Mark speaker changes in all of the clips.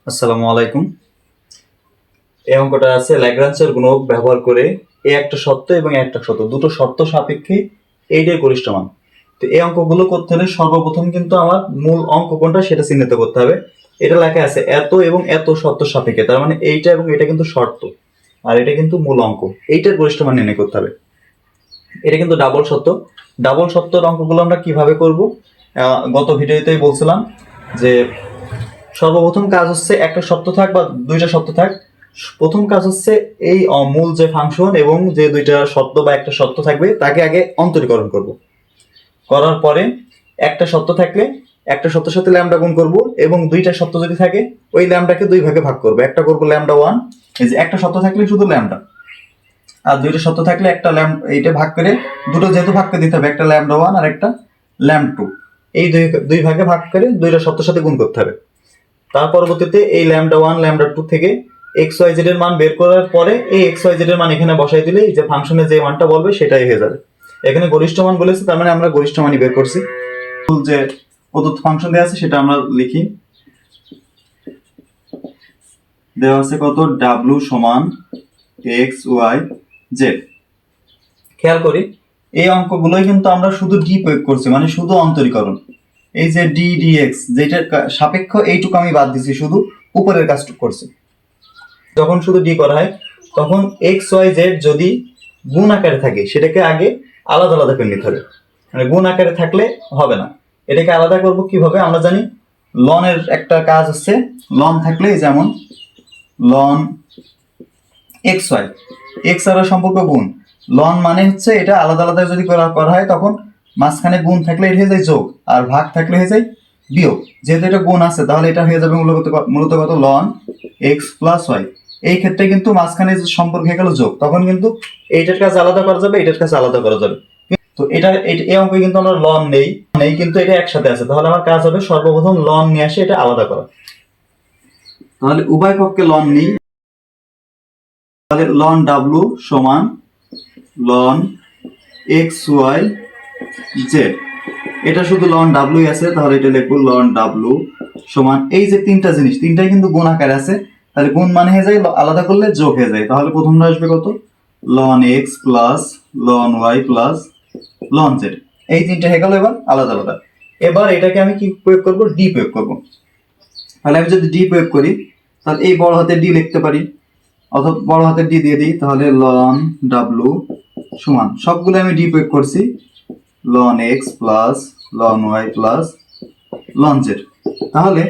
Speaker 1: আসসালামু আলাইকুম। এই অঙ্কটা আছে ল্যাগ্রাঞ্জের গুণক ব্যবহার করে এ একটা সত্য এবং এ একটা সত্য, দুটো শর্ত সাপেক্ষে এইটাই গরিষ্ঠ মান। তো এই অঙ্কগুলো করতে হলে সর্বপ্রথম কিন্তু আমার মূল অঙ্ক কোনটা সেটা চিহ্নিত করতে হবে। এটা লেখা আছে এত এবং এত শর্ত সাপেক্ষে, তার মানে এইটা এবং এটা কিন্তু শর্ত, আর এটা কিন্তু মূল অঙ্ক। এইটার গরিষ্ঠ মান নির্ণয় করতে হবে। এটা কিন্তু ডাবল সত্য। ডাবল সত্যর অঙ্কগুলো আমরা কিভাবে করব? গত ভিডিওতেই বলছিলাম যে সর্বপ্রথম কাজ হচ্ছে একটা সত্য থাক বা দুইটা সত্য থাক, প্রথম কাজ হচ্ছে এই মূল যে ফাংশন এবং যে দুইটা সত্য বা একটা সত্য থাকবে তাকে আগে অন্তরীকরণ করব। করার পরে একটা সত্য থাকলে একটা সত্যের সাথে ল্যামডা গুণ করব, এবং দুইটা সত্য যদি থাকে ওই ল্যামডাকে দুই ভাগে ভাগ করব। একটা করব ল্যামডা ওয়ান, এই যে একটা সত্য থাকলে শুধু ল্যামডা, আর দুইটা সত্য থাকলে একটা এইটা ভাগ করে, দুটো যেহেতু ভাগ করে দিতে হবে, একটা ল্যামডা ওয়ান আর একটা ল্যাম টু, এই দুই দুই ভাগে ভাগ করে দুইটা সত্যের সাথে গুণ করতে হবে। তার পরবর্তীতে এই ল্যামডা ওয়ান ল্যামডা টু থেকে এক্স ওয়াই জেড এর মান বের করার পরে এই এক্স ওয়াই জেড এর মান এখানে বসাই দিলে এই যে ফাংশনে যে মানটা বলবে সেটাই হয়ে যাবে। এখানে গরিষ্ঠ মান বলেছে, তার মানে আমরা গরিষ্ঠ মানই বের করছি। যে প্রদত্ত ফাংশন দেওয়া আছে সেটা আমরা লিখি। দেওয়া আছে কত? ডাব্লু সমান এক্স ওয়াই জেড। খেয়াল করি এই অঙ্কগুলোই কিন্তু আমরা শুধু ডি প্রয়োগ করছি, মানে শুধু অন্তরীকরণ। এই যে ডি ডি এক্স, যেটার সাপেক্ষ এইটুকু আমি বাদ দিছি, শুধু উপরের কাজটুকু করছি। যখন শুধু ডি করা হয় তখন এক্স ওয়াই জেড যদি গুণ আকারে থাকে সেটাকে আগে আলাদা আলাদা করে নিতে হবে, মানে গুণ আকারে থাকলে হবে না। এটাকে আলাদা করব কিভাবে? আমরা জানি লনের একটা কাজ হচ্ছে, লন থাকলে যেমন লন এক্স ওয়াই, এক্স আর সম্পর্ক গুণ, লন মানে হচ্ছে এটা আলাদা আলাদা যদি করা হয় তখন মাঝখানে গুণ থাকলে এটা হয়ে যায় যোগ, আর ভাগ থাকলে হয়ে যায় বিয়োগ। যেহেতু এটা গুণ আছে তাহলে এটা হয়ে যাবে মূলত কত? Ln x plus y. এই ক্ষেত্রে কিন্তু মাঝখানে যে সম্পর্ক হয়ে গেল যোগ, তখন কিন্তু এইটার কাছে আলাদা করা যাবে, এটার কাছে আলাদা করা যাবে। তো এটা এই অঙ্কে কিন্তু আমরা লন নেই, কিন্তু এটা একসাথে আছে, তাহলে আমার কাজ হবে সর্বপ্রথম লন নিয়ে আসে এটা আলাদা করা। তাহলে উভয় পক্ষে লন নিই, তাহলে লন ডাব্লু সমান লন এক্স ওয়াই জেড। এটা শুধু লন ডাব্লুই আছে, তাহলে এটা লিখবো লন ডাব্লু সমান এই যে তিনটা জিনিস, তিনটাই কিন্তু গুণ আকারে আছে, তাহলে গুণ মানে হয়ে যায় আলাদা করলে যোগ হয়ে যায়। তাহলে প্রথমটা আসবে কত? Ln x plus ln y plus ln z. এই তিনটা হয়ে গেল এবার আলাদা আলাদা। এবার এটাকে আমি কি প্রয়োগ করব? ডি প্রয়োগ করব। তাহলে আমি যদি ডি প্রয়োগ করি তাহলে এই বড় হাতের ডি লিখতে পারি, অথবা বড় হাতের ডি দিয়ে দিই, তাহলে লন ডাব্লু সমান সবগুলো আমি ডি প্রয়োগ করছি, ln x plus ln y plus ln z. তাহলে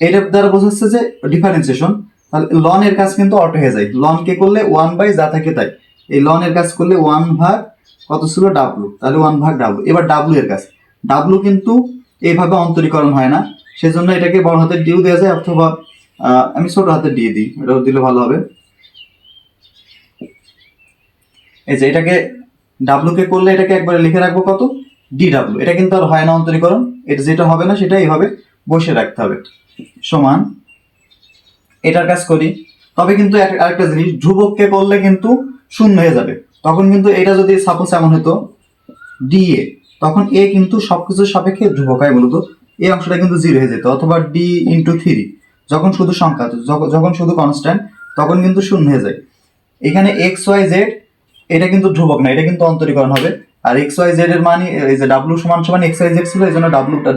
Speaker 1: এটার দ্বারা বোঝাচ্ছে যে ডিফারেন্সিয়েশন। তাহলে লন এর কাজ কিন্তু অটো হয়ে যায়, লন কে করলে ওয়ান বাই যা থাকে তাই, এই লন এর কাজ করলে ওয়ান ভাগ কত ছিল? ডাব্লু, তাহলে ওয়ান ভাগ ডাব্লু। এবার ডাব্লু এর কাজ, ডাব্লু কিন্তু এইভাবে অন্তরীকরণ হয় না, সেজন্য এটাকে বড় হাতের ডিও দেওয়া যায়, অথবা আমি ছোট হাতের দিয়ে দিই, এটা দিলে ভালো হবে। এই যে এটাকে ডাব্লু কে করলে এটাকে একবারে লিখে রাখবো কত? D W. এটা কিন্তু আর হয় না অন্তরীকরণ, এটা যেটা হবে না সেটা এইভাবে বসে রাখতে হবে। সমান এটার কাজ করি, তবে কিন্তু আরেকটা জিনিস, ধ্রুবককে করলে কিন্তু শূন্য হয়ে যাবে। তখন কিন্তু এটা যদি সাপোজ এমন হতো ডি এ, তখন এ কিন্তু সবকিছুর সাপেক্ষে ধ্রুবক হয়, মূলত এই অংশটা কিন্তু জিরো হয়ে যেত, অথবা ডি ইন্টু থ্রি যখন শুধু সংখ্যা, যখন শুধু কনস্ট্যান্ট তখন কিন্তু শূন্য হয়ে যায়। এখানে এক্স ওয়াই জেড এটা কিন্তু ধ্রুবক না, এটা কিন্তু অন্তরীকরণ হবে। আর এক্স ওয়াই জেড এর মানে এই যে ডাব্লু সমান সমান এক্স ওয়াই জেড ছিল, এই জন্য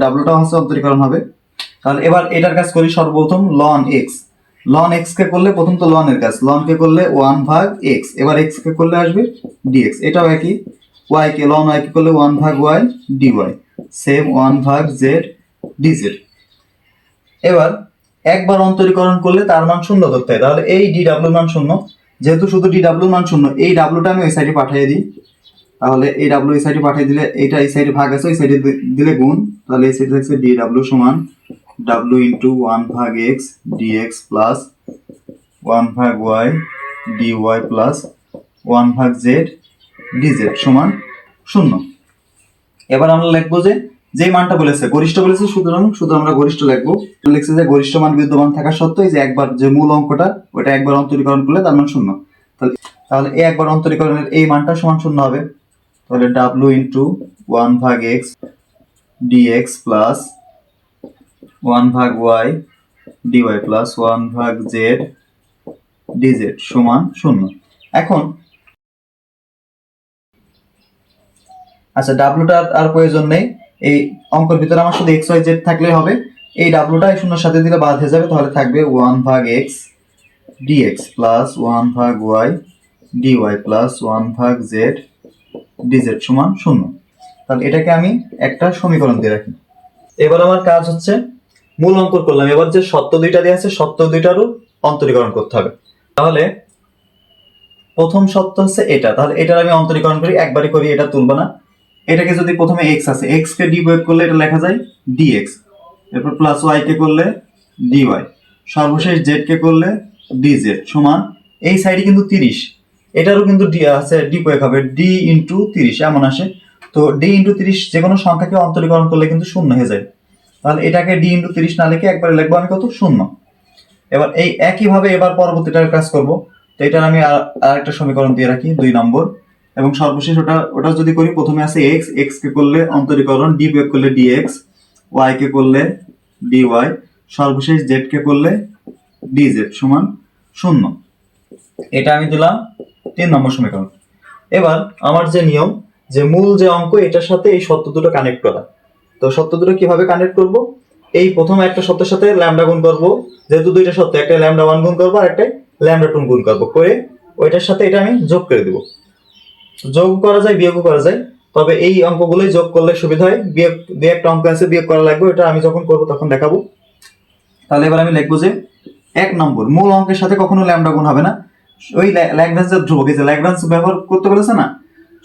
Speaker 1: ডাব্লুটা হচ্ছে অন্তরীকরণ হবে। তাহলে এবার এটার কাজ করি, সর্বপ্রথম লন এক্স, লন এক্স কে করলে প্রথম তো লন এর কাজ, লন কে করলে ওয়ান ভাগ এক্স, এবার এক্স কে করলে আসবে ডিএক্স। এটাও একই, ওয়াই কে লন ওয়াই কে করলে ওয়ান ভাগ y d y, same one ভাগ জেড ডি জেড। এবার একবার অন্তরীকরণ করলে তার মান শূন্য ধরতে হয়, তাহলে এই ডি ডাব্লুর মান শূন্য, যেহেতু শুধু ডি ডাব্লুর মান শূন্য, এই ডাব্লুটা আমি ওই সাইডে পাঠিয়ে দিই। তাহলে এই ডাব্লু এই সাইডে পাঠিয়ে দিলে এটা এই সাইডে ভাগ আছে, ওই সাইডে দিলে গুণ, তাহলে এই সাইডে থাকছে ডি ডাব্লু সমান ডাব্লু ইন্টু ওয়ান ভাগ এক্স ডিএক্স প্লাস ওয়ান ভাগ y d y plus one ভাগ জেড ডিজেড সমান শূন্য। এবার আমরা লিখবো যে মানটা বলেছে গরিষ্ঠ বলেছে, সুতরাং শুধু আমরা গরিষ্ঠ লিখবো। লিখছে যে গরিষ্ঠ মান বিদ্যমান থাকা সত্ত্বেও এই যে একবার যে মূল অঙ্কটা ওটা একবার অন্তরীকরণ করলে তার মান শূন্য, তাহলে এই একবার অন্তরীকরণের এই মানটা সমান শূন্য হবে। তাহলে ডাব্লু ইন্টু ওয়ান ভাগ এক্স ডিএক্স প্লাস ওয়ান ভাগ y dy plus 1/z dz সমান 0। এখন আচ্ছা ডাব্লুটা আর প্রয়োজন নেই, এই অঙ্কের ভিতরে আমার শুধু এক্স ওয়াই জেড থাকলেই হবে। এই ডাব্লুটা এই শূন্যের সাথে দিলে বাদ হয়ে যাবে, তাহলে থাকবে 1/x dx plus 1/y dy plus 1/z dz সমান 0। তাহলে এটাকে আমি একটা সমীকরণ দিয়ে রাখি। এবার আমার কাজ হচ্ছে মূল অঙ্ক করলাম, এবার যে সত্য দুইটা দিয়ে আছে সত্য দুইটারও অন্তরীকরণ করতে হবে। তাহলে প্রথম সত্য হচ্ছে এটা, তাহলে এটার আমি অন্তরীকরণ করি, একবারই করি, এটা তুলব না। এটাকে যদি প্রথমে x আছে, x কে d প্রয়োগ করলে এটা লেখা যায় dx, এরপর প্লাস y কে করলে dy, সর্বশেষ z কে করলে dz সমান এই সাইডে কিন্তু 30, এটারও কিন্তু d আছে, d প্রয়োগ হবে d * 30 এমন আসে। তো d * 30 যে কোনো সংখ্যাকে অন্তরীকরণ করলে কিন্তু শূন্য হয়ে যায়, তাহলে এটাকে d * 30 না লিখে একবারে লিখবো আমি কত, 0। এবার এই একই ভাবে এবার পরবর্তীটার কাজ করব। তো এটার আমি আরেকটা সমীকরণ দিয়ে রাখি 2 নম্বর, এবং সর্বশেষ ওটা যদি করি, প্রথমে আছে x কে করলে অন্তরীকরণ d প্রয়োগ করলে dx, y কে করলে dy, সর্বশেষ z কে করলে dz সমান 0। এটা আমি দিলাম 3 নম্বর সমীকরণ। এবার আমার যে নিয়ম, যে মূল যে অঙ্ক এটার সাথে এই সত্য দুটো কানেক্ট করা। তো সত্য দুটো কিভাবে কানেক্ট করব, এই প্রথম একটা সত্যের সাথে ল্যামডা গুণ করব, যেহেতু দুইটা সত্য, একটা ল্যামডা 1 গুণ করব আর একটা ল্যামডা 2 গুণ করব, করে ওইটার সাথে এটা আমি যোগ করে দেব। যোগ করা যায়, বিয়োগও করা যায়, তবে এই অঙ্কগুলোই যোগ করলে সুবিধা হয়, বিয়োগ দিয়ে একটা অঙ্ক আছে বিয়োগ করা লাগবে, এটা আমি যখন করব তখন দেখাবো। তাহলে এবার আমি লিখবো যে 1 নম্বর, মূল অঙ্কের সাথে কখনো ল্যামডা গুণ হবে না, ওই ল্যাগ্রাঞ্জের ধ্রুবক, এই যে ল্যাগ্রাঞ্জ ব্যবহার করতে বলেছে না,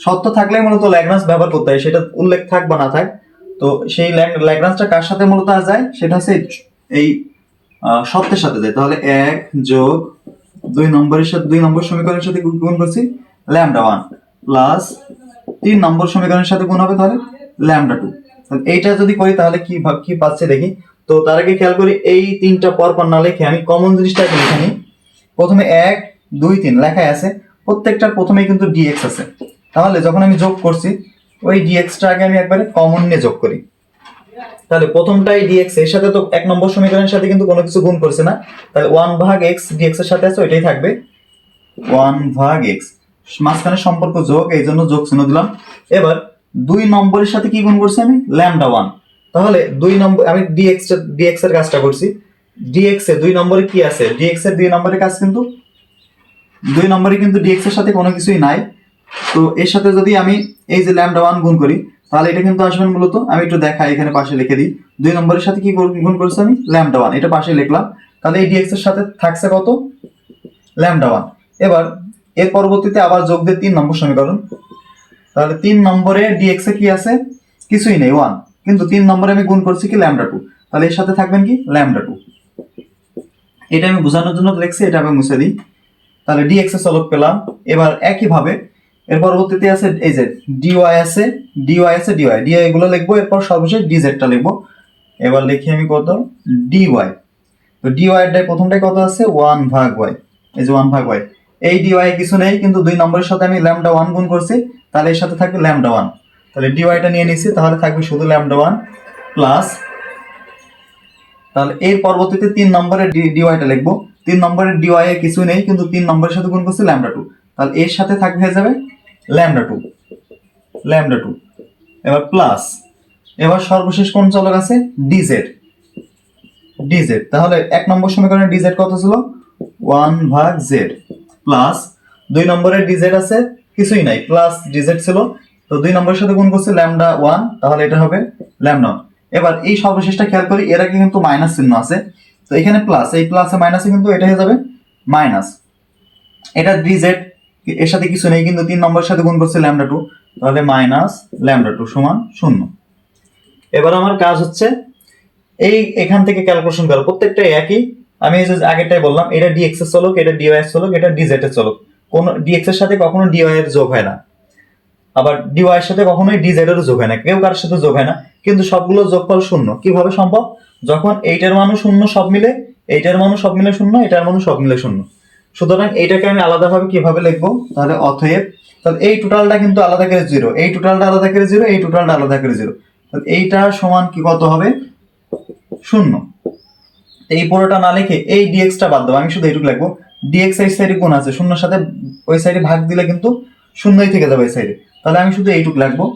Speaker 1: সত্য থাকলে মূলত ল্যাগ্রাঞ্জ ব্যবহার করতে হয়, সেটা উল্লেখ থাক বা না থাক। তো সেই ল্যাগ্রাঞ্জটা কার সাথে মূলত যায়, সেটা হচ্ছে এই সত্যের সাথে যায়। তাহলে 1 যোগ 2 নম্বরের সাথে 2 নম্বর সমীকরণের সাথে গুণ করছি ল্যামডা 1 প্লাস 3 নম্বর সমীকরণের সাথে গুণ হবে তাহলে ল্যামডা 2। তাহলে এইটা যদি করি তাহলে কি পাচ্ছে দেখি। তো তার আগে খেয়াল করি, এই তিনটা পরপর না লিখে আমি কমন জিনিসটা লিখে নিই। প্রথমে 1 2 3 লেখাই আছে, প্রত্যেকটার প্রথমেই কিন্তু dx আছে, তাহলে যখন আমি যোগ করছি ওই dx টা আগে আমি একবারে কমন নিয়ে যোগ করি। তাহলে প্রথমটাই dx, এর সাথে তো 1 নম্বর সমীকরণের সাথে কিন্তু কোনো কিছু গুণ করছে না, তাহলে 1/x dx এর সাথে আছে, ওইটাই থাকবে 1/x, মাঝখানে সম্পর্ক যোগ, এই জন্য যোগ চিহ্ন দিলাম। এবার 2 নম্বরের সাথে কি গুণ করছি আমি, ল্যামডা 1, তাহলে 2 নম্বর আমি dx এর কাজটা করছি, dx এ 2 নম্বরে কি আছে, dx এর 2 নম্বরের কাজ কিন্তু 2 নম্বরে কিন্তু dx এর সাথে কোনো কিছুই নাই। তো এর সাথে যদি আমি এই যে ল্যামডা 1 গুণ করি, তাহলে এটা কিন্তু আসবে মূলত, আমি একটু দেখাই, এখানে পাশে লিখে দিই, 2 নম্বরের সাথে কি গুণ করছি আমি, ল্যামডা 1, এটা পাশে লিখলাম। তাহলে এই dx এর সাথে থাকছে কত, ল্যামডা 1। এবার এর পরবর্তীতে আবার যোগ দিয়ে 3 নম্বর সমীকরণ, তাহলে 3 নম্বরে dx এ কি আছে, কিছুই নেই 1, কিন্তু 3 নম্বরে আমি গুণ করছি কি ল্যামডা 2, তাহলে এর সাথে থাকবেন কি ল্যামডা 2। এটা আমি বোঝানোর জন্য লিখছি, এটা আমি মুছে দিই। তাহলে dx এর চলক পেলাম। এবার একই ভাবে এর পরবর্তীতে আছে এই যে dy আছে, dy এগুলো লিখবো, এরপর সর্বশেষ dz টা লিখবো। এবার লিখি আমি কত, dy, তো dy এর প্রথমটাই কত আছে 1/y, এই যে 1/y, এই dy কিছু নেই, কিন্তু 2 নম্বরের সাথে আমি ল্যামডা 1 গুণ করছি, তাহলে এর সাথে থাকবে ল্যামডা 1, তাহলে dy টা নিয়ে নিছি, তাহলে থাকবে শুধু ল্যামডা 1 প্লাস, তাহলে এর পরবর্তীতে 3 নম্বরের dy টা লিখবো, 3 নম্বরের dy এ কিছু নেই, কিন্তু 3 নম্বরের সাথে গুণ করছি ল্যামডা 2, তাহলে এর সাথে থাকবে হয়ে যাবে ল্যামডা 2। এবার প্লাস, এবার সর্বশেষ কোন চলক আছে, dz, তাহলে 1 নম্বর সমীকরণে dz কত ছিল, 1/z প্লাস 2 নম্বরের dz আছে, কিছুই নাই, প্লাস dz ছিল, তো 2 নম্বরের সাথে গুণ করছে ল্যামডা 1, তাহলে এটা হবে ল্যামডা 1। এবার এই সর্বশেষটা খেয়াল করি, এর আগে কিন্তু মাইনাস চিহ্ন আছে, তো এখানে প্লাস, এই প্লাসে মাইনাসে কিন্তু এটা হয়ে যাবে মাইনাস, এটা dz, এর সাথে কিছু নেই, কিন্তু 3 নম্বরের সাথে গুণ করছে ল্যামডা 2, তাহলে মাইনাস ল্যামডা 2 সমান 0। এবার আমার কাজ হচ্ছে এই এখান থেকে ক্যালকুলেশন করা, প্রত্যেকটাই একই, আমি এই যে আগেরটাই বললাম, এটা dx এর চলক, এটা dy এর চলক, এটা dz এর চলক, কোন dx এর সাথে কখনো dy এর যোগ হয় না, আবার dy এর সাথে কখনোই dz এর যোগ হয় না, কেউ কারোর সাথে যোগ হয় না, কিন্তু সবগুলো যোগফল 0। কিভাবে সম্ভব, যখন এইটার মানও 0 সব মিলে, এইটার মানও সব মিলে 0, এটার মানও সব মিলে 0, সুতরাং এইটাকে আমি আলাদাভাবে কিভাবে লিখবো, তাহলে অতএব, তাহলে এই টোটালটা কিন্তু আলাদা করে 0, এই টোটালটা আলাদা করে 0, এই টোটালটা আলাদা করে 0, তাহলে এইটা সমান কি কত হবে, 0। এই পুরোটা না লিখে এই ডিএক্সটা বাদ দেবো, আমি শুধু এইটুকু লিখবো ডিএক্স এই সাইডে গুণ আছে, শূন্যর সাথে ওই সাইডে ভাগ দিলে কিন্তু শূন্যই থেকে যাবে এই সাইডে, তাহলে আমি শুধু এইটুকু লিখবো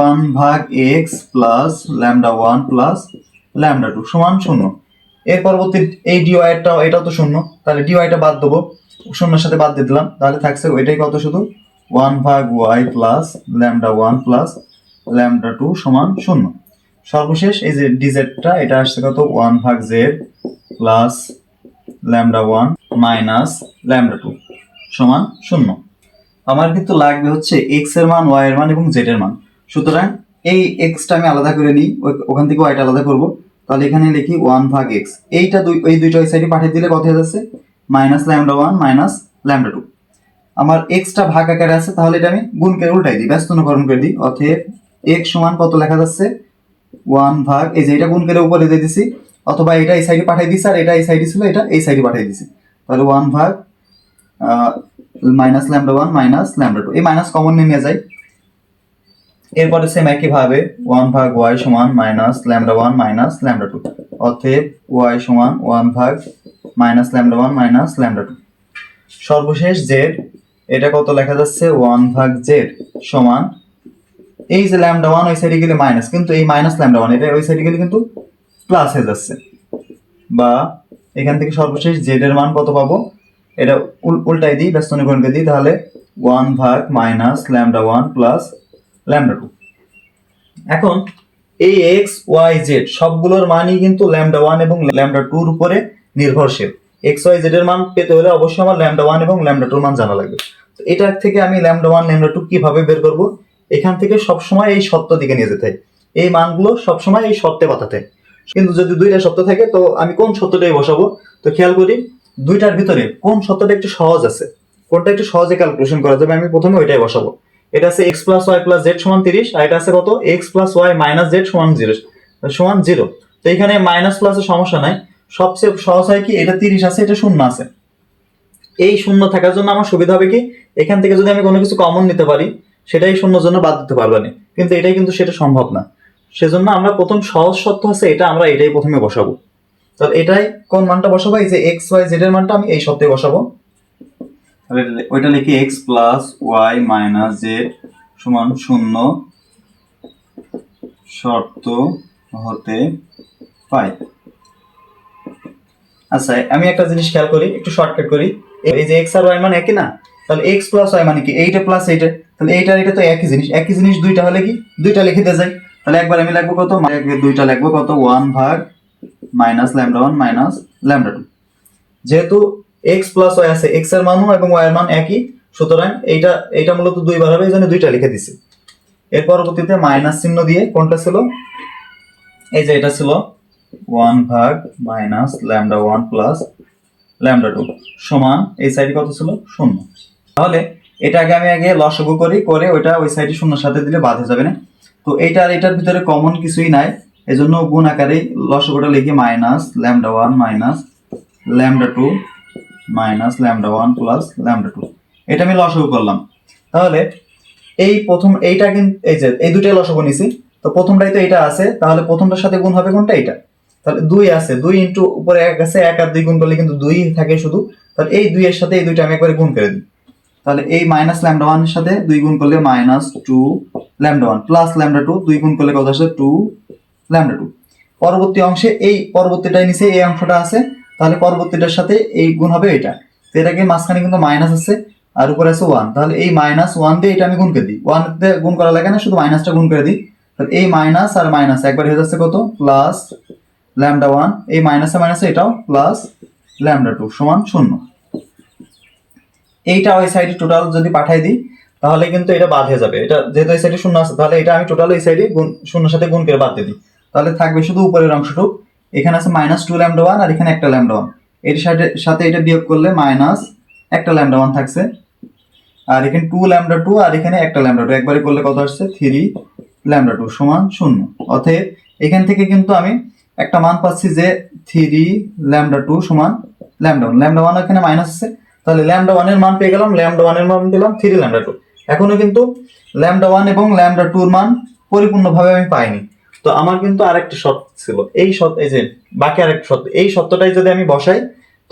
Speaker 1: 1/x plus lambda 1 plus lambda 2 সমান 0। এর পরবর্তী এই ডিওয়াইটা এটাও তো 0, তাহলে ডিওয়াইটা বাদ দেবো, শূন্যের সাথে বাদ দিয়ে দিলাম, তাহলে থাকছে ওইটাই কত শুধু 1/y plus lambda 1 plus lambda 2 সমান 0। সর্বশেষ এই যে ডিজেডটা এটা আসছে কত 1/z plus lambda 1 minus lambda 2 সমান 0। আমার কিন্তু লাগবে হচ্ছে x এর মান, y এর মান এবং z এর মান। সুতরাং এই x টা আমি আলাদা করে নিই, ওখান থেকে y টা আলাদা করব, তাহলে এখানে লিখি 1/x, এইটা এই দুইটা ওই সাইডে পাঠিয়ে দিলে কত হয়ে যাচ্ছে মাইনাস ল্যামডা 1 মাইনাস ল্যামডা 2। আমার x টা ভাগ আকারে আছে, তাহলে এটা আমি গুণ করে উল্টাই দিই, ব্যস্তনকরণ করে দিই, অতএব x সমান কত লেখা যাচ্ছে 1 এই যে এটা গুণ করে উপরে দিয়ে দিছি, অথবা এটা এই সাইডে পাঠিয়ে দিছি আর এটা এই সাইডে ছিল এটা এই সাইডে পাঠিয়ে দিছি, তাহলে 1 মাইনাস ল্যামডা 1 মাইনাস ল্যামডা 2, এই মাইনাস কমন নিয়ে যায়। এরপরে সেম একই ভাবে 1/y সমান মাইনাস ল্যামডা 1 মাইনাস ল্যামডা 2, অতএব y সমান 1 মাইনাস ল্যামডা 1 মাইনাস ল্যামডা 2। সর্বশেষ z, এটা কত লেখা যাচ্ছে 1/z সমান এই যে ল্যামডা 1 ওই সাইডে গেলে মাইনাস, কিন্তু এই মাইনাস ল্যামডা 1 এটা ওই সাইডে গেলে কিন্তু প্লাস হয়ে যাচ্ছে, বা এখান থেকে সর্বশেষ z এর মান কত পাবো, এটা উল্টাই দিই, ব্যস্তনীকরণকে দিই, তাহলে 1 মাইনাস ল্যামডা 1 প্লাস ল্যামডা 2। এখন এই x y z সবগুলোর মানই কিন্তু ল্যামডা 1 এবং ল্যামডা 2 এর উপরে নির্ভরশীল। x y z এর মান পেতে হলে অবশ্যই আমার ল্যামডা 1 এবং ল্যামডা 2 এর মান জানা লাগবে। তো এটা থেকে আমি ল্যামডা 1 ল্যামডা 2 কিভাবে বের করব, এখান থেকে সবসময় এই সত্য দিকে নিয়ে যেতে হয়, এই মানগুলো সবসময় এই সত্যে পাঠাতে হয়। কিন্তু যদি দুইটা সত্য থাকে তো আমি কোন সত্যটাই বসাবো, তো খেয়াল করি দুইটার ভিতরে কোন সত্যটা একটু সহজ আছে, কোনটা একটু সহজে ক্যালকুলেশন করা যাবে, আমি প্রথমে ওইটাই বসাবো। এটা আছে x plus y plus z সমান 30, আর এটা আছে কত x plus y minus z সমান 0। তো এখানে মাইনাস প্লাসের সমস্যা নাই, সবচেয়ে সহজ হয় কি এটা 30 আছে এটা 0 আছে, এই 0 থাকার জন্য আমার সুবিধা হবে কি এখান থেকে যদি আমি কোনো কিছু কমন নিতে পারি সেটাই 0 জন্য বাদ দিতে পারবো না, কিন্তু এটাই কিন্তু সেটা সম্ভব না। সেজন্য আমরা প্রথম সহজ সত্য আছে এটা আমরা এটাই প্রথমে বসাবো। তাহলে এটাই কোন মানটা বসাবো, এই যে x y z এর মানটা আমি এই সত্যে বসাবো, তাহলে ওইটা লিখি x plus y minus z সমান 0 শর্ত হতে পাই। আচ্ছা আমি একটা জিনিস খেয়াল করি, একটু শর্টকাট করি, এই যে x আর y মান একই না, তাহলে x প্লাস y মানে কি এইটা প্লাস এইটা, তাহলে এইটা এটা তো একই জিনিস দুইটা হলে কি দুইটা লিখে দিয়ে যায়, তাহলে একবার আমি লিখবো কত দুইটা লিখবো কত 1 মাইনাস ল্যামডা 1 মাইনাস ল্যামডা 2। যেহেতু x প্লাস y আছে, x এর মানও এবং y এর মান একই, সুতরাং এইটা মূলত দুইবার হবে, এই জন্য দুইটা লিখে দিছি। এর পরবর্তীতে মাইনাস চিহ্ন দিয়ে কোনটা ছিল, এই যে এটা ছিল 1 মাইনাস ল্যামডা 1 প্লাস ল্যামডা 2 সমান এই সাইডে কত ছিল 0। তাহলে এটা আগে লসাগু করি, করে ওইটা ওই সাইডে 0 সাথে দিলে বাদ হয়ে যাবে না। তো এইটা আর এটার ভিতরে কমন কিছুই নাই, এজন্য গুণ আকারে লসাগুটা লিখি minus lambda 1 minus lambda 2 minus lambda 1 plus lambda 2, এটা আমি লসাগু করলাম। তাহলে এই প্রথম এইটা কিন্তু এই যে এই দুইটা লসাগু নিছি, তো প্রথমটাই তো এটা আছে, তাহলে প্রথমটার সাথে গুণ হবে কোনটা এটা, তাহলে 2 আছে, 2 ইনটু উপরে 1 আছে, 1 আর 2 গুণ করলে কিন্তু 2 থাকে শুধু, তাহলে এই 2 এর সাথে এই দুইটা আমি একবারে গুণ করে দিই, তাহলে এই মাইনাস ল্যামডা 1 এর সাথে 2 গুণ করলে মাইনাস 2 ল্যামডা 1 প্লাস ল্যামডা 2, 2 গুণ করলে কত আসে 2 ল্যামডা 2। পরবর্তী অংশে এই পরবর্তীটাই নিচে এই অংশটা আছে, তাহলে পরবর্তীটার সাথে এই গুণ হবে এটা, তো এটাকে মাঝখানে কিন্তু মাইনাস আছে আর উপরে আছে 1, তাহলে এই মাইনাস 1 দিয়ে এটা আমি গুণ করে দিই, 1 দিয়ে গুণ করা লাগে না, শুধু মাইনাসটা গুণ করে দিই, তাহলে এই মাইনাস আর মাইনাস একবার হয়ে যাচ্ছে কত প্লাস ল্যামডা 1, এই মাইনাসে মাইনাসে এটাও প্লাস ল্যামডা 2 সমান 0। এইটা ওই সাইডে টোটাল যদি পাঠাই দিই তাহলে কিন্তু এটা বাদ হয়ে যাবে, এটা যেহেতু এই সাইডে 0 আছে, তাহলে এটা আমি টোটাল এই সাইডে গুণ 0 সাথে গুণ করে বাদ দিয়ে দিই, তাহলে থাকবে শুধু উপরের অংশটুকু, এখানে আছে মাইনাস 2 ল্যামডা 1 আর এখানে একটা ল্যামডা 1, এর সাথে এটা বিয়োগ করলে মাইনাস একটা ল্যামডা 1 থাকছে, আর এখানে 2 ল্যামডা 2 আর এখানে একটা ল্যামডা 2 একবারে করলে কত আসছে 3 ল্যামডা 2 সমান 0। অতএব এখান থেকে কিন্তু আমি একটা মান পাচ্ছি যে 3 ল্যামডা 2 সমান ল্যামডা 1, ল্যামডা 1 এখানে মাইনাস আছে, তাহলে ল্যামডা 1 এর মান পেয়ে গেলাম, ল্যামডা 1 এর মান পেলাম 3 ল্যামডা 2। এখনো কিন্তু ল্যামডা 1 এবং ল্যামডা 2 এর মান পরিপূর্ণভাবে আমি পাইনি, তো আমার কিন্তু আরেকটা শর্ত ছিল, এই শর্ত, এই যে বাকি আরেকটা শর্ত, এই শর্তটাই যদি আমি বসাই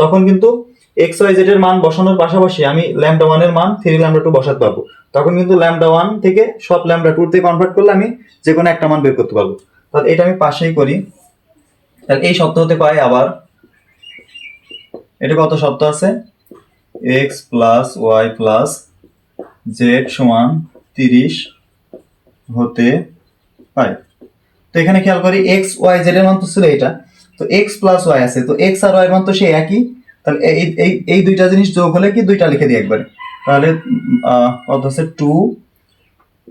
Speaker 1: তখন কিন্তু এক্স ওয়াই জেড এর মান বসানোর পাশাপাশি আমি ল্যামডা ওয়ান এর মান 3 ল্যামডা টু বসাতে পারবো। তখন কিন্তু ল্যামডা ওয়ান থেকে সব ল্যামডা টু তে কনভার্ট করলে আমি যে কোনো একটা মান বের করতে পারবো। তাহলে এটা আমি পাশেই করি। তাহলে এই শর্ত হতে পাই আবার, এটা কত শর্ত আছে, x plus y plus z সমান 30 হতে পাই। তো এখানে খেয়াল করি এক্স ওয়াই জেড এর মান তো ছিল এটা, তো এক্স প্লাস ওয়াই আছে, তো এক্স আর ওয়াই এর মান তো সেই একই। তাহলে এই এই এই দুইটা জিনিস যোগ হলে কি দুইটা লিখে দিই একবারে। তাহলে কত আছে 2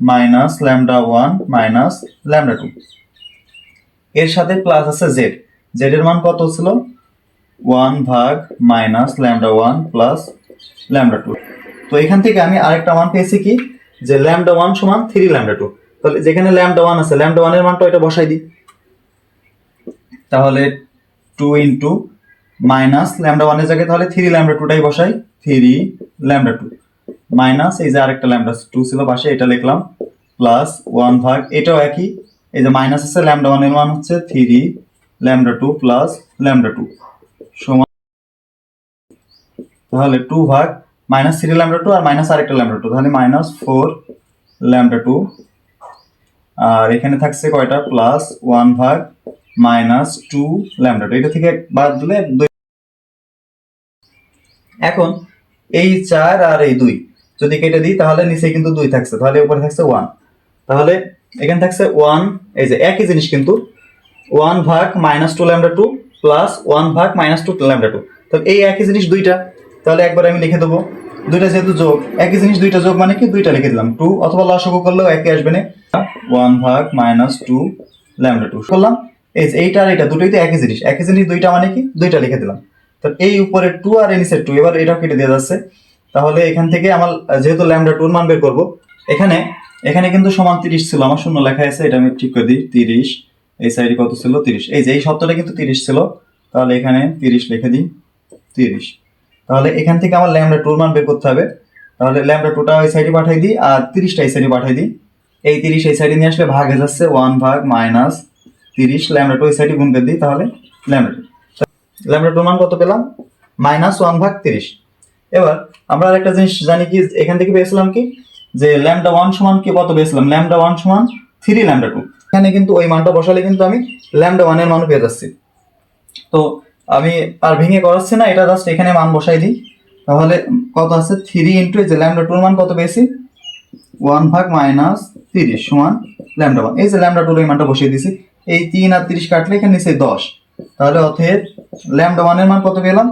Speaker 1: minus lambda one minus lambda two, এর সাথে প্লাস আছে জেড, জেড এর মান কত ছিল 1 ভাগ minus lambda one plus lambda two. তো এখান থেকে আমি আরেকটা মান পেয়েছি কি, যে ল্যামডা ওয়ান সমান 3 ল্যামডা টু। তাহলে যেখানে ল্যামডা ওয়ান আছে ল্যামডা ওয়ান এর মানটা এটা বসাই দিই। তাহলে 2 ইন্টু মাইনাস ল্যামডা ওয়ানের জায়গায় তাহলে 3 ল্যামডা টুটাই বসাই, 3 ল্যামডা টু মাইনাস এই যে আরেকটা ল্যামডা টু ছিল পাশে এটা লিখলাম, প্লাস 1 ভাগ এটাও একই, এই যে মাইনাস আছে ল্যামডা ওয়ান এর মান হচ্ছে 3 lambda two plus lambda two সমান, তাহলে 2 ভাগ মাইনাস 3 ল্যামডা টু আর মাইনাস আরেকটা ল্যামডা টু, তাহলে মাইনাস 4 ল্যামডা টু, আর এখানে থাকছে কয়টা প্লাস 1 ভাগ মাইনাস 2 ল্যামডা টু, এটা থেকে বাদ দিলে 2। এখন এই 4 আর এই 2 যদি কেটে দিই তাহলে নিচে কিন্তু 2 থাকছে, তাহলে উপরে থাকছে 1, তাহলে এখানে থাকছে 1, এই যে একই জিনিস কিন্তু 1 ভাগ মাইনাস 2 ল্যামডা টু প্লাস 1 ভাগ মাইনাস 2 ল্যামডা টু, তাহলে এই একই জিনিস দুইটা, তাহলে একবার আমি লিখে দেবো, দুইটা যেহেতু যোগ, একই জিনিস দুইটা যোগ মানে কি দুইটা লিখে দিলাম, 2 অথবা লসাগু করলেও একই আসবে না, 1 ভাগ মাইনাস 2 ল্যামডা টু করলাম। এই যে এইটা আর এটা দুটোই তো একই জিনিস, একই জিনিস দুইটা মানে কি দুইটা লিখে দিলাম। তাহলে এই উপরে 2 আর এই নিচে 2, এবার এটাও কেটে দেওয়া যাচ্ছে। তাহলে এখান থেকে আমার যেহেতু ল্যামডা টুর মান বের করবো, এখানে এখানে কিন্তু সমান 30 ছিল, আমার শূন্য লেখা আছে, এটা আমি ঠিক করে দিই 30, এই সাইডে কত ছিল 30, এই যে এই শব্দটা কিন্তু 30 ছিল, তাহলে এখানে 30 লিখে দিই 30। তাহলে এখান থেকে আমার ল্যামডা টুর মান বের করতে হবে, তাহলে ল্যামডা টুটা ওই সাইডে পাঠাই দিই আর 30টা এই সাইডে পাঠাই দিই, এই 30 এই সাইডে নিয়ে আসলে ভাগ হয়ে যাচ্ছে 1 ভাগ মাইনাস 30 ল্যামডা টু এই সাইডে গুণ করে দিই, তাহলে ল্যামডা টু, ল্যামডা টুর মান কত পেলাম মাইনাস 1 ভাগ 30। এবার আমরা আরেকটা জিনিস জানি কি, এখান থেকে পেয়েছিলাম কি যে ল্যামডা ওয়ান সমান কি কত পেয়েছিলাম, ল্যামডা ওয়ান সমান 3 ল্যামডা টু, এখানে কিন্তু ওই মানটা বসালে কিন্তু আমি ল্যামডা ওয়ান এর মানও পেয়ে যাচ্ছি। তো আমি আর ভেঙে করাচ্ছি না, এটা জাস্ট এখানে মান বসাই দিই, তাহলে কত আছে 3 ইন্টু এই যে ল্যামডা টুর মান কত পেয়েছি 1 ভাগ মাইনাস 30 সমান ল্যামডা ওয়ান, এই যে ল্যামডা টুর এই মানটা বসিয়ে দিছি, এই 3 আর 30 কাটলে এখানে নিচে 10, তাহলে অতএব ল্যামডা ওয়ান এর মান কত পেলাম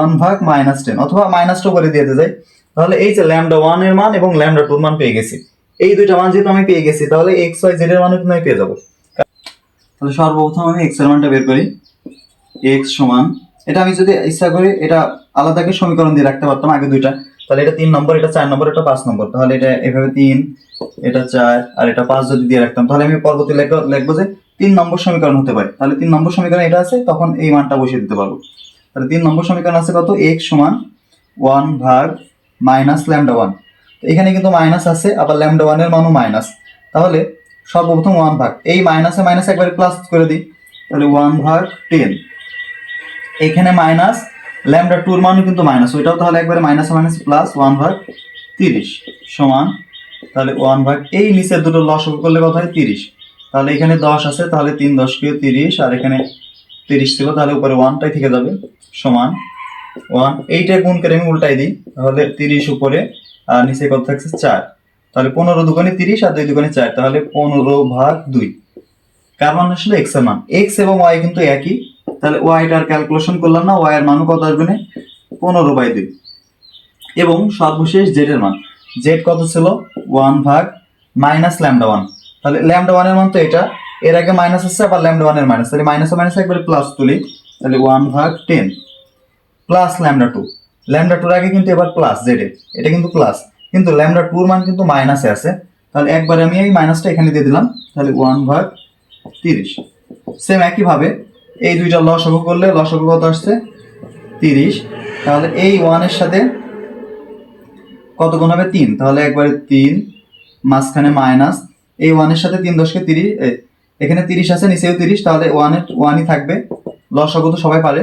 Speaker 1: 1 ভাগ মাইনাস 10, অথবা মাইনাসটা করে দিয়ে যায়। তাহলে এই যে ল্যামডা ওয়ান এর মান এবং ল্যামডা টুর মান পেয়ে গেছি, এই দুইটা মান যেহেতু আমি পেয়ে গেছি তাহলে এক্স ওয়াই জেড এর মানও কিন্তু আমি পেয়ে যাবো। তাহলে সর্বপ্রথম আমি এক্স এর মানটা বের করি, এক্স সমান, এটা আমি যদি ইচ্ছা করি এটা আলাদাকে সমীকরণ দিয়ে রাখতে পারতাম আগে দুইটা, তাহলে এটা 3 নম্বর, এটা 4 নম্বর, এটা 5 নম্বর, তাহলে এটা এভাবে 3, এটা 4 আর এটা 5 যদি দিয়ে রাখতাম, তাহলে আমি পরবর্তী লিখবো যে 3 নম্বর সমীকরণ হতে পারে, তাহলে 3 নম্বর সমীকরণ এটা আছে, তখন এই মানটা বসিয়ে দিতে পারবো। তাহলে 3 নম্বর সমীকরণ আছে কত, এক্স সমান 1 ভাগ মাইনাস ল্যামডা ওয়ান, এখানে কিন্তু মাইনাস আছে, আবার ল্যামডা ওয়ান এর মানও মাইনাস, তাহলে সর্বপ্রথম 1 ভাগ এই মাইনাসে মাইনাস একবারে প্লাস করে দিই, তাহলে 1 ভাগ 10, এখানে মাইনাস ল্যামডা টুর মানও কিন্তু মাইনাস, ওইটাও তাহলে একবারে মাইনাস মাইনাস প্লাস 1 ভাগ 30 সমান, তাহলে 1 ভাগ এই নিচের দুটো লসাগু করলে কত হয় 30, তাহলে এখানে 10 আছে, তাহলে 3 10 কে 30, আর এখানে 30 ছিল, তাহলে উপরে 1টাই থেকে যাবে সমান 1, এইটা গুণ করে আমি উল্টাই দিই, তাহলে 30 উপরে আর নিচে কত থাকছে 4, তাহলে 15 দুগুণে 30 আর 2 দুগুণে 4, তাহলে 15 ভাগ 2, কার মান আসলে এক্স এর মান, এক্স এবং ওয়াই কিন্তু একই, তাহলে ওয়াইটার ক্যালকুলেশন করলাম না, ওয়াই এর মানও কত আসবে না 15/2, এবং সর্বশেষ জেড এর মান, জেড কত ছিল 1 ভাগ মাইনাস ল্যামডা ওয়ান, তাহলে ল্যামডা ওয়ান এর মান তো এটা, এর আগে মাইনাস আছে আবার ল্যামডা ওয়ান এর মাইনাস, তাহলে মাইনাসে মাইনাসে একবারে প্লাস তুলি, তাহলে 1 ভাগ 10 প্লাস ল্যামডা টু, ল্যামডা টুর আগে কিন্তু এবার প্লাস জেড এর, এটা কিন্তু প্লাস, কিন্তু ল্যামডা টুর মান কিন্তু মাইনাসে আছে, তাহলে একবারে আমি এই মাইনাসটা এখানে দিয়ে দিলাম, তাহলে 1 ভাগ 30। সেম একইভাবে এই দুইটা লসাগু করলে লসাগু কত আসছে 30, তাহলে এই 1 এর সাথে কত গুণ হবে 3, তাহলে একবারে 3 মাঝখানে মাইনাস, এই 1 এর সাথে 3 10 কে 30, এখানে 30 আছে, নিচেও 30, তাহলে 1ই থাকবে। লসাগু তো সবাই পারে,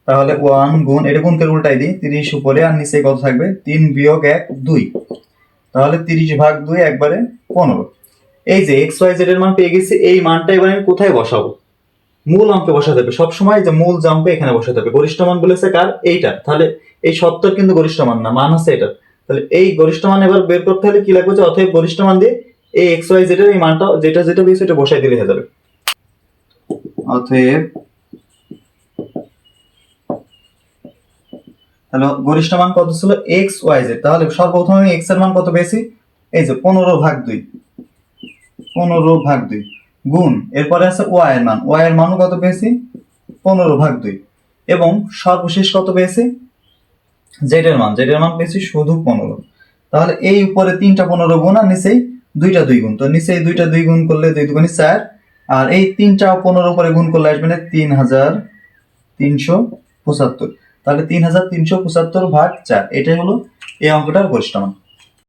Speaker 1: তাহলে 1 গুণ, এটা গুণ করে উল্টাই দিই, 30 উপরে আর নিচে কত থাকবে, 3 বিয়োগ 1 2, তাহলে 30 ভাগ 2 একবারে 15। এই যে এক্স ওয়াই জেড এর মান পেয়ে গেছি, এই মানটা এবার আমি কোথায় বসাবো, মূল অঙ্কে বসাতে হবে সবসময়, যে মূল যে অঙ্ক এখানে বসাতে হবে। গরিষ্ঠ মান বলেছে কার, এইটা, তাহলে এই 70 কিন্তু গরিষ্ঠ মান না, মান হচ্ছে এটা, তাহলে এই গরিষ্ঠ মান এবার বের করতে হলে কি লাগবে, যে অতএব গরিষ্ঠ মান দিয়ে এই এক্স ওয়াই জেড এর এই মানটা যেটা যেটা পেয়েছে এটা বসাই দিলে হয়ে যাবে। অতএব তাহলে গরিষ্ঠ মান কত ছিল, এক্স ওয়াই জেড, তাহলে সর্বপ্রথম আমি এক্স এর মান কত পেয়েছি, এই যে 15 ভাগ 2, 15 ভাগ 2 গুণ, এরপরে আছে ওয়াই এর মান, ওয়াই এর মানও কত পেয়েছি, 15 ভাগ 2, এবং সর্বশেষ কত পেয়েছি, জেড এর মান, জেড এর মান পেয়েছি শুধু 15। তাহলে এই উপরে 3টা 15 গুণ আর নিচেই 2টা 2 গুণ, তো নিচেই 2টা 2 গুণ করলে 2 দুগুণে 4, আর এই 3টা 15 উপরে গুণ করলে আসবে না 3375, তাহলে 3375 ভাগ 4, এটাই হলো এই অঙ্কটার গরিষ্ঠ মান।